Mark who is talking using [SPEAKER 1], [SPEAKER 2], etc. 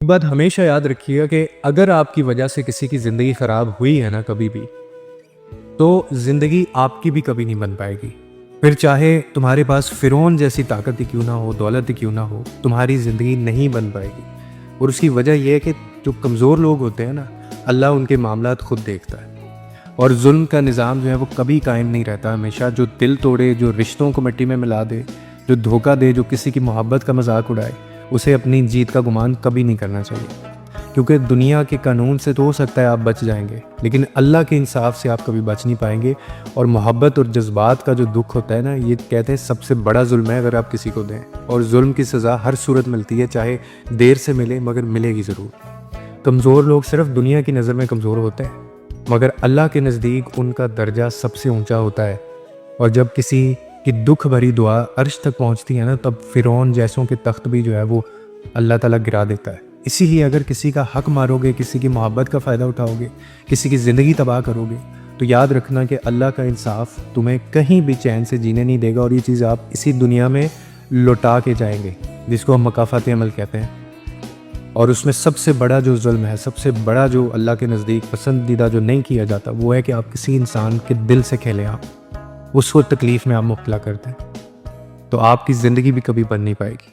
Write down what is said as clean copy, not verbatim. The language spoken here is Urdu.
[SPEAKER 1] ایک بات ہمیشہ یاد رکھیے گا کہ اگر آپ کی وجہ سے کسی کی زندگی خراب ہوئی ہے نا کبھی بھی، تو زندگی آپ کی بھی کبھی نہیں بن پائے گی. پھر چاہے تمہارے پاس فرعون جیسی طاقت ہی کیوں نہ ہو، دولت ہی کیوں نہ ہو، تمہاری زندگی نہیں بن پائے گی. اور اس کی وجہ یہ ہے کہ جو کمزور لوگ ہوتے ہیں نا، اللہ ان کے معاملات خود دیکھتا ہے. اور ظلم کا نظام جو ہے وہ کبھی قائم نہیں رہتا. ہمیشہ جو دل توڑے، جو رشتوں کو مٹی میں ملا دے، جو دھوکہ دے، جو کسی کی محبت کا مذاق اڑائے، اسے اپنی جیت کا گمان کبھی نہیں کرنا چاہیے. کیونکہ دنیا کے قانون سے تو ہو سکتا ہے آپ بچ جائیں گے، لیکن اللہ کے انصاف سے آپ کبھی بچ نہیں پائیں گے. اور محبت اور جذبات کا جو دکھ ہوتا ہے نا، یہ کہتے ہیں سب سے بڑا ظلم ہے اگر آپ کسی کو دیں. اور ظلم کی سزا ہر صورت ملتی ہے، چاہے دیر سے ملے مگر ملے گی ضرور. کمزور لوگ صرف دنیا کی نظر میں کمزور ہوتے ہیں، مگر اللہ کے نزدیک ان کا درجہ سب سے اونچا ہوتا ہے. اور جب کسی کی دکھ بھری دعا عرش تک پہنچتی ہے نا، تب فرعون جیسوں کے تخت بھی جو ہے وہ اللہ تعالیٰ گرا دیتا ہے. اسی لیے اگر کسی کا حق مارو گے، کسی کی محبت کا فائدہ اٹھاؤ گے، کسی کی زندگی تباہ کرو گے، تو یاد رکھنا کہ اللہ کا انصاف تمہیں کہیں بھی چین سے جینے نہیں دے گا. اور یہ چیز آپ اسی دنیا میں لوٹا کے جائیں گے، جس کو ہم مکافات عمل کہتے ہیں. اور اس میں سب سے بڑا جو ظلم ہے، سب سے بڑا جو اللہ کے نزدیک پسندیدہ جو نہیں کیا جاتا، وہ ہے کہ آپ کسی انسان کے دل سے کھیلیں. آپ اس کو تکلیف میں آپ مبتلا کرتے ہیں، تو آپ کی زندگی بھی کبھی بن نہیں پائے گی.